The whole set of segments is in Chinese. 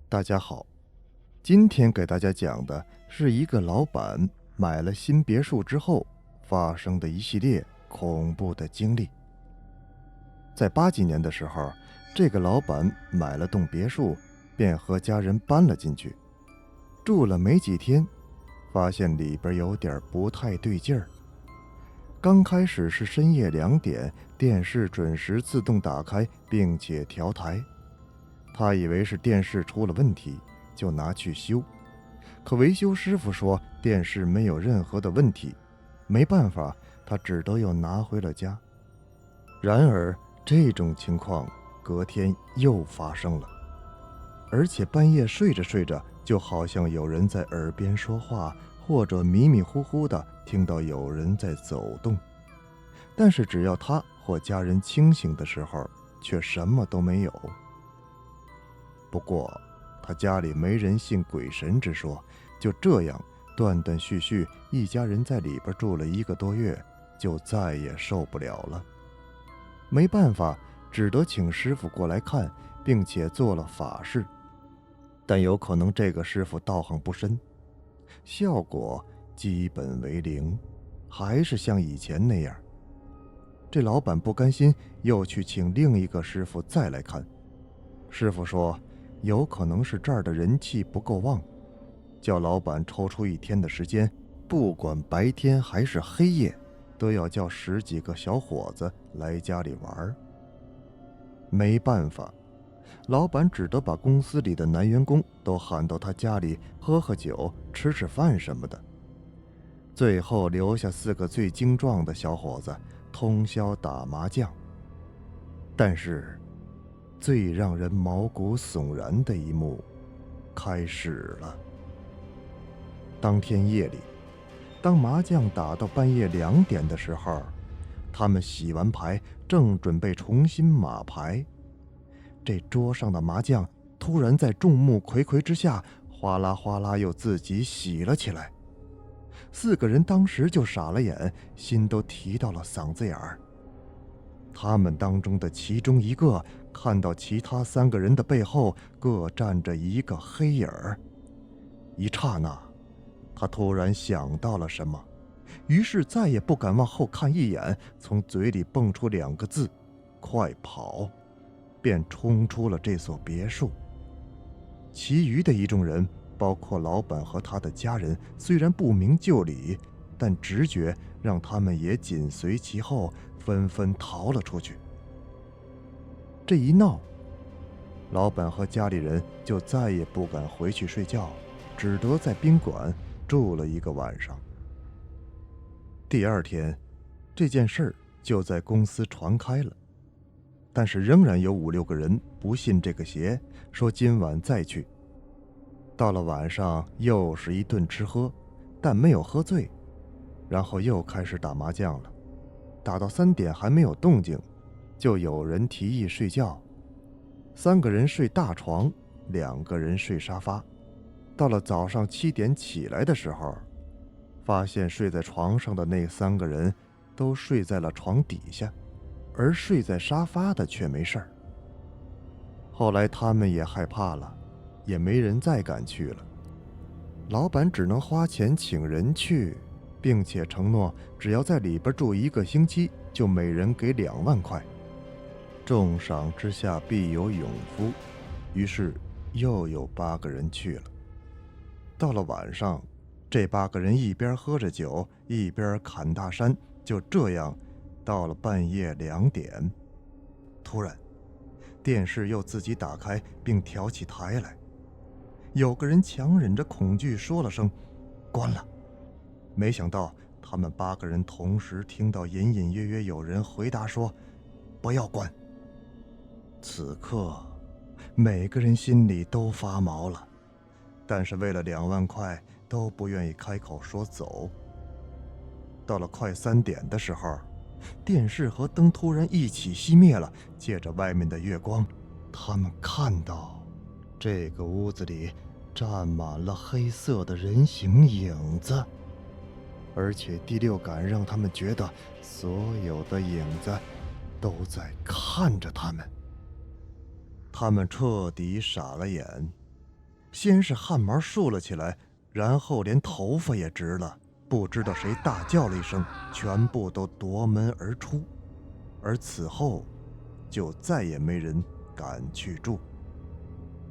大家好，今天给大家讲的是一个老板买了新别墅之后发生的一系列恐怖的经历。在80年的时候，这个老板买了栋别墅，便和家人搬了进去。住了没几天，发现里边有点不太对劲儿。刚开始是深夜2点，电视准时自动打开并且调台。他以为是电视出了问题，就拿去修。可维修师傅说电视没有任何的问题，没办法，他只得又拿回了家。然而这种情况隔天又发生了，而且半夜睡着睡着，就好像有人在耳边说话，或者迷迷糊糊的听到有人在走动。但是只要他或家人清醒的时候，却什么都没有。不过他家里没人信鬼神之说，就这样断断续续，一家人在里边住了1个多月，就再也受不了了。没办法，只得请师傅过来看，并且做了法事。但有可能这个师傅道行不深，效果基本为零，还是像以前那样。这老板不甘心，又去请另一个师傅再来看。师傅说有可能是这儿的人气不够旺，叫老板抽出1天的时间，不管白天还是黑夜，都要叫10几个小伙子来家里玩。没办法，老板只得把公司里的男员工都喊到他家里喝喝酒、吃吃饭什么的。最后留下4个最精壮的小伙子通宵打麻将。但是最让人毛骨悚然的一幕开始了。当天夜里，当麻将打到半夜2点的时候，他们洗完牌，正准备重新码牌，这桌上的麻将突然在众目睽睽之下，哗啦哗啦又自己洗了起来。4个人当时就傻了眼，心都提到了嗓子眼儿。他们当中的其中一个看到其他3个人的背后各站着一个黑影儿，一刹那，他突然想到了什么，于是再也不敢往后看一眼，从嘴里蹦出2个字：快跑，便冲出了这所别墅。其余的一众人，包括老板和他的家人，虽然不明就里，但直觉让他们也紧随其后，纷纷逃了出去。这一闹，老板和家里人就再也不敢回去睡觉，只得在宾馆住了1个晚上。第2天，这件事儿就在公司传开了，但是仍然有5、6个人不信这个邪，说今晚再去。到了晚上又是一顿吃喝，但没有喝醉，然后又开始打麻将了。打到3点还没有动静，就有人提议睡觉。3个人睡大床，2个人睡沙发。到了早上7点起来的时候，发现睡在床上的那3个人都睡在了床底下，而睡在沙发的却没事儿。后来他们也害怕了，也没人再敢去了。老板只能花钱请人去，并且承诺只要在里边住1个星期，就每人给2万块。重赏之下必有勇夫，于是又有8个人去了。到了晚上，这8个人一边喝着酒，一边侃大山，就这样到了半夜2点。突然，电视又自己打开并调起台来。有个人强忍着恐惧说了声关了，没想到他们8个人同时听到隐隐约约有人回答说不要关。此刻每个人心里都发毛了，但是为了2万块都不愿意开口说走。到了快3点的时候，电视和灯突然一起熄灭了，借着外面的月光，他们看到这个屋子里站满了黑色的人形影子，而且第6感让他们觉得所有的影子都在看着他们。他们彻底傻了眼，先是汗毛竖了起来，然后连头发也直了，不知道谁大叫了一声，全部都夺门而出。而此后就再也没人敢去住。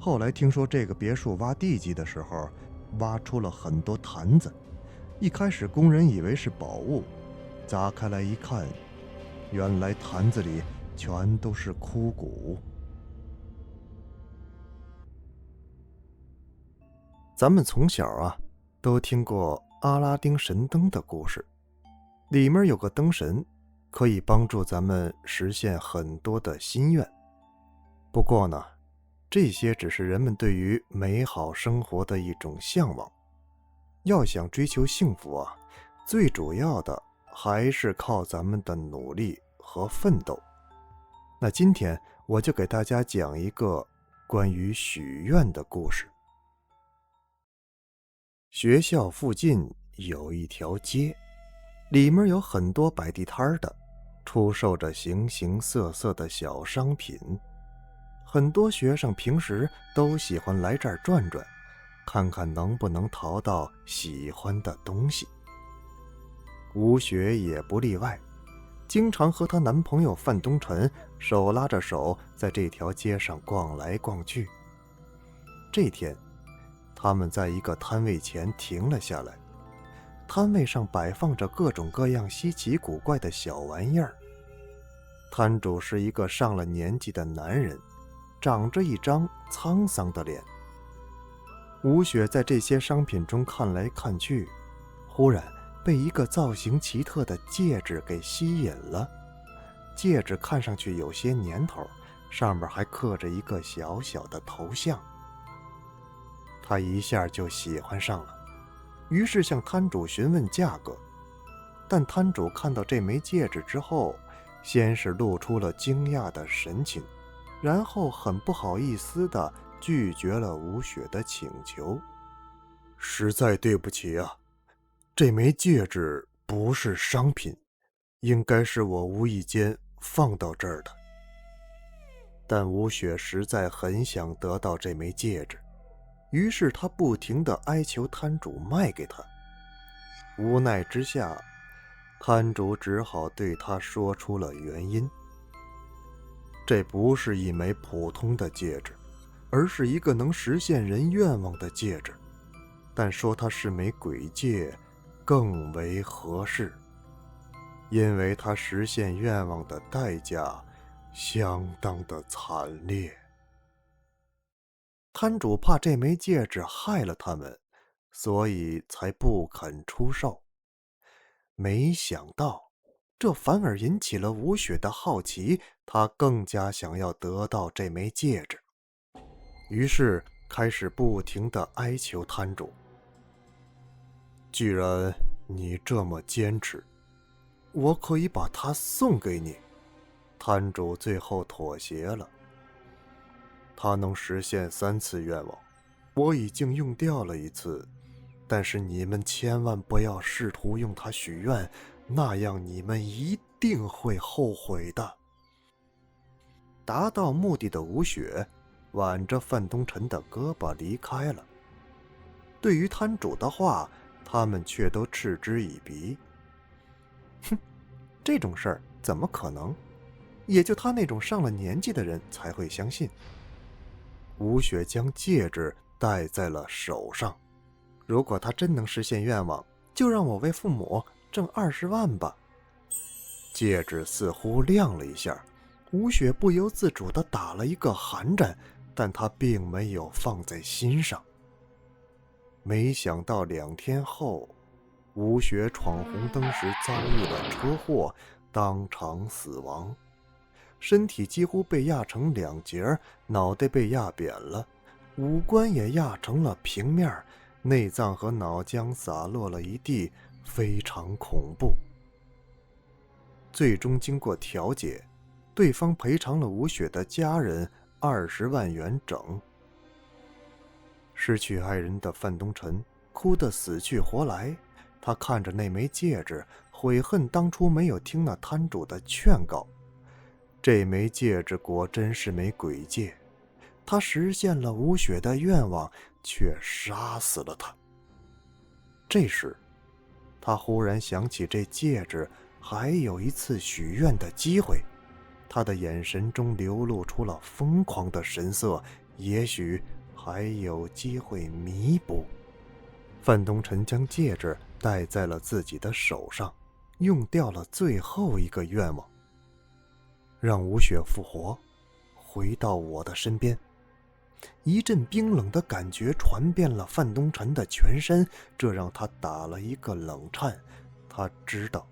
后来听说这个别墅挖地基的时候，挖出了很多坛子，一开始工人以为是宝物，砸开来一看，原来坛子里全都是枯骨。咱们从小都听过阿拉丁神灯的故事，里面有个灯神，可以帮助咱们实现很多的心愿。不过呢，这些只是人们对于美好生活的一种向往。要想追求幸福最主要的还是靠咱们的努力和奋斗。那今天我就给大家讲一个关于许愿的故事。学校附近有一条街，里面有很多摆地摊的，出售着形形色色的小商品。很多学生平时都喜欢来这儿转转，看看能不能淘到喜欢的东西。吴雪也不例外，经常和她男朋友范东辰手拉着手在这条街上逛来逛去。这天，他们在一个摊位前停了下来，摊位上摆放着各种各样稀奇古怪的小玩意儿。摊主是一个上了年纪的男人，长着一张沧桑的脸。吴雪在这些商品中看来看去，忽然被一个造型奇特的戒指给吸引了。戒指看上去有些年头，上面还刻着一个小小的头像。他一下就喜欢上了，于是向摊主询问价格。但摊主看到这枚戒指之后，先是露出了惊讶的神情，然后很不好意思地拒绝了吴雪的请求。实在对不起这枚戒指不是商品，应该是我无意间放到这儿的。但吴雪实在很想得到这枚戒指，于是他不停地哀求摊主卖给他。无奈之下，摊主只好对他说出了原因。这不是一枚普通的戒指，而是一个能实现人愿望的戒指，但说它是枚鬼戒更为合适，因为它实现愿望的代价相当的惨烈。摊主怕这枚戒指害了他们，所以才不肯出售。没想到，这反而引起了吴雪的好奇，她更加想要得到这枚戒指，于是开始不停地哀求摊主。既然你这么坚持，我可以把它送给你。摊主最后妥协了。它能实现3次愿望，我已经用掉了1次，但是你们千万不要试图用它许愿，那样你们一定会后悔的。达到目的的吴雪挽着范东辰的胳膊离开了。对于摊主的话，他们却都嗤之以鼻。哼，这种事儿怎么可能？也就他那种上了年纪的人才会相信。吴雪将戒指戴在了手上，如果他真能实现愿望，就让我为父母挣20万吧。戒指似乎亮了一下，吴雪不由自主地打了一个寒战，但她并没有放在心上。没想到2天后，吴雪闯红灯时遭遇了车祸，当场死亡，身体几乎被压成2截，脑袋被压扁了，五官也压成了平面，内脏和脑浆洒落了一地，非常恐怖。最终经过调解，对方赔偿了吴雪的家人20万元整。失去爱人的范东辰哭得死去活来，他看着那枚戒指，悔恨当初没有听那摊主的劝告。这枚戒指果真是枚鬼戒，他实现了吴雪的愿望，却杀死了他。这时，他忽然想起这戒指还有一次许愿的机会，他的眼神中流露出了疯狂的神色，也许还有机会弥补。范东辰将戒指戴在了自己的手上，用掉了最后一个愿望，让吴雪复活，回到我的身边。一阵冰冷的感觉传遍了范东辰的全身，这让他打了一个冷颤。他知道，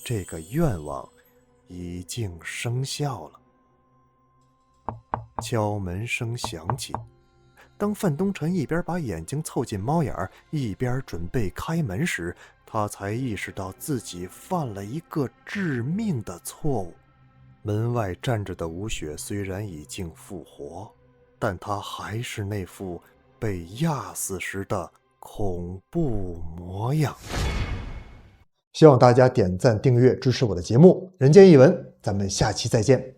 这个愿望已经生效了。敲门声响起，当范东辰一边把眼睛凑进猫眼儿，一边准备开门时，他才意识到自己犯了一个致命的错误。门外站着的吴雪虽然已经复活，但她还是那副被压死时的恐怖模样。希望大家点赞订阅支持我的节目《人间异闻》，咱们下期再见。